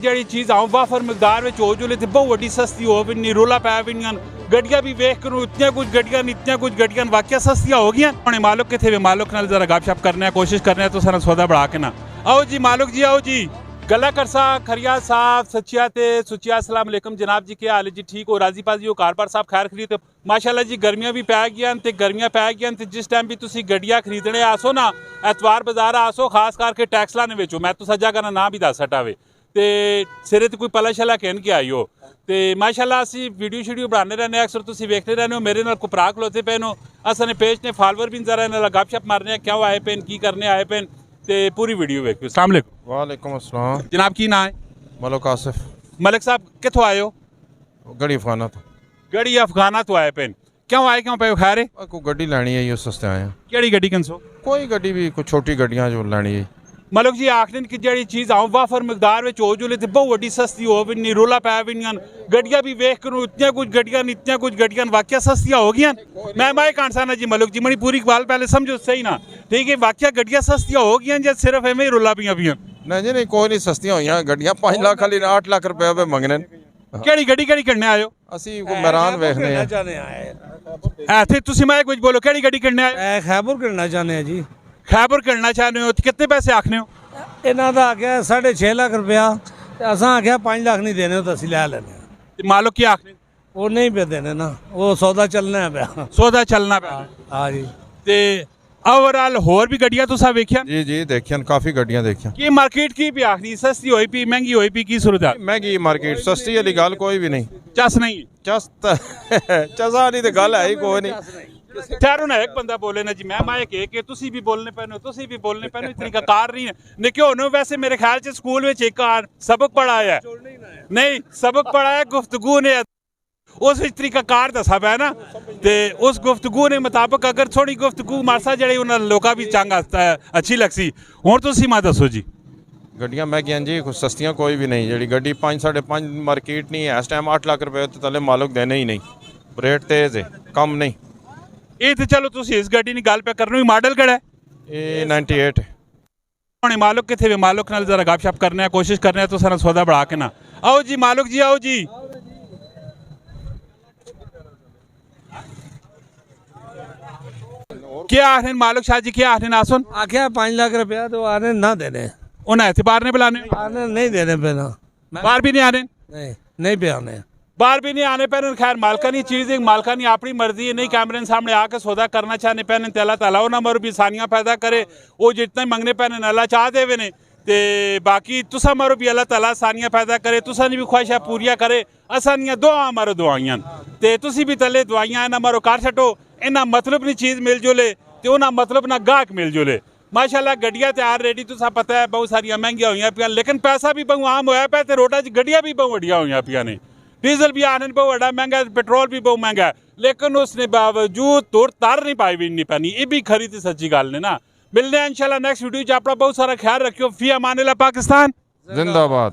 ਜਿਹੜੀ ਚੀਜ਼ ਆਉਂ ਵਾਫਰ ਮਿਕਦਾਰ ਵਿੱਚ ਹੋ ਜੁਲੇ ਤੇ ਬਹੁਤ ਵੱਡੀ ਸਸਤੀ ਹੋ ਵੀ ਨਹੀਂ ਰੋਲਾ ਪੈ ਵੀ ਨਹੀਂ ਗੱਡੀਆਂ ਵੀ ਵੇਖ ਕੇ ਇਤਨੀਆਂ ਕੁਝ ਗੱਡੀਆਂ ਵਾਕਿਆ ਸਸਤੀਆਂ ਹੋ ਗਈਆਂ ਹੁਣੇ ਮਾਲਕ ਕਿੱਥੇ ਵੇ ਮਾਲਕ ਨਾਲ ਜ਼ਰਾ ਗੱਪਸ਼ਪ ਕਰਨੇ ਆ ਕੋਸ਼ਿਸ਼ ਕਰਨੇ ਆ तो सारा सौदा बढ़ा के ना आओ जी मालक जी आओ जी गला करसा खरिया साहब सच्चिया ते सुचिया अस्सलाम वालेकुम जनाब जी क्या हाल है जी ठीक हो राजी पाजी हो कारबार साहब खैर खरीद माशाल्लाह जी गर्मियां भी पै गई ते जिस टाइम भी तुसी गड्डियां खरीदने आसो ना एतवार बाजार आसो खास करके टैक्स लाने विच मैं तो जगह का नाम भी दस हटावे ते सिरे ते कोई पला शला कहन के आई हो ते माशाल्लाह असी वीडियो शीडियो बनाने रहने अक्सर तुसी वेखते रहने हो मेरे नाल कोई भरा खलोते पे नो असने पेज ने फॉलोअर भी जरा इन्हां गपशप मारने क्यों आए पेन की करने आए पेन ते पूरी वीडियो वेखियो अस्सलाम वालेकुम वालेकुम अस्सलाम जनाब की नाम है मलिक आसिफ मलिक साहब कितों आए हो गड़ी अफगाना तो गड़ी अफगाना तो आए पेन क्यों आए क्यों पे खैर कोई गड्डी लैनी है यो सस्ते आए हैं केड़ी गड्डी कंसो कोई गड्डी भी कोई छोटी गड्डियां जो लैनी है मलिक जी आखने की जड़ी चीज़ आऊँ वाफर मिकदार में हो जुले तो बहुत वड्डी सस्ती हो भी नहीं रोला पै भी नहीं गड्डियां भी वेख कर इतनियां कुछ गड्डियां वाकिया सस्तियां हो गई मैं माए कांसाना जी मलिक जी मरी पूरी गल पहले समझो सही ना ठीक है वाकिया गड्डियां सस्तियां हो गई या सिर्फ एवं ही रोला पियां नहीं जी नहीं कोई नहीं सस्तियां हुई गड्डियां 5 लाख खाली 8 लाख रुपए पे मंगने केड़ी गड्डी करने आए हो ਅਸੀਂ ਮੈਦਾਨ ਵੇਖਦੇ ਆ ਇੱਥੇ ਤੁਸੀਂ ਮੈਂ ਕੁਝ ਬੋਲੋ ਕਿਹੜੀ ਗੱਡੀ ਕਰਨੇ ਆਏ खैबर करना चाहते हैं जी खैबर करना चाहते हो कितने पैसे आखने हो इन्हों का आख्या 6.5 लाख रुपया असा आख्या 5 लाख नहीं देने तो असं लै लेने मालक की आखने वो नहीं पे देने ना वो सौदा चलना है पाया सौदा चलना पे हाँ जी ते ओवरऑल होर भी गड्डियां तुसा वेखियां जी जी देखियां काफी गड्डियां देखियां की मार्केट की भी आखनी सस्ती होई पी महंगी होई पी की सूरत है महंगी मार्केट सस्ती वाली गल कोई भी नहीं चस नहीं चसा नहीं तो गल है ही कोई नहीं ठहरो ना एक बंदा बोले ना जी मैं माए के तुसी भी बोलने पैनो तरीका कार नहीं है निके होने वैसे मेरे ख्याल से स्कूल में एक सबक पढ़ाया है नहीं सबक पढ़ाया गुफ्तगू ने उस तरीका कार दसा पै ना ते उस गुफ्तगू ने मुताबिक अगर थोड़ी गुफ्तगू मारसा जड़ी उन्हें लोग भी चंग अच्छी लगसी हुण तुसी मैं दसो जी गड्डियां महंगियां जी कुछ सस्तियां कोई भी नहीं जी गड्डी 5-5.5 मार्केट नहीं है इस टाइम 8 लाख रुपए तो तले मालक देने ही नहीं रेट तेज है कम नहीं ये तो चलो तुसी इस गड्डी की गल पे करनी मॉडल केड़ा है ये 98 हुणे मालक किथे वे मालक नाल जरा गपशप करने कोशिश करने तो सारा सौदा बढ़ा के ना आओ जी मालक जी आओ जी क्या आखने मालक शाह जी क्या आखने आसन आख्या 5 लाख रुपया तो आने ना देने उन्हें एतबार ने बुलाने आने नहीं देने पे ना बाहर भी नहीं आने नहीं पे आने बाहर भी नहीं आने पैन खैर मालकानी चीज़ है मालकानी अपनी मर्जी है नहीं कैमरे सामने आके सौदा करना चाहने पैन अल्लाह ताला ना मरो भी आसानियां पैदा करे वो जितना मंगने पैन अल्लाह चाह देवे ने ते बाकी तुसा मरो भी अल्लाह ताला आसानियां पैदा करे तुसा भी ख्वाहिशां पूरियां करे आसानियां दुआ मारो दुआइयां ते तुसी भी तले दुआइयां ना मरो कर छटो इन्ना मतलब नहीं चीज़ मिल जुले तो उन्ना मतलब ना गाहक मिल जुले माशाल्लाह गड्डियां तैयार रेडी तुसा पता है बहुत सारियां महंगियां हुई पियां लेकिन पैसा भी बहु आम होया पे ते रोडा च गड्डियां भी बहु वड्डियां हुई पियां ने डीजल भी आने बहुत बड़ा महंगा है पेट्रोल भी बहुत महंगा है लेकिन उसने बावजूद तुर तार नहीं पाई भी नहीं पैनी ये भी खरी थी सच्ची गल ने ना मिलने इंशाल्लाह नेक्स्ट वीडियो अपना बहुत सारा ख्याल रखियो फी अमान अल्लाह पाकिस्तान जिंदाबाद।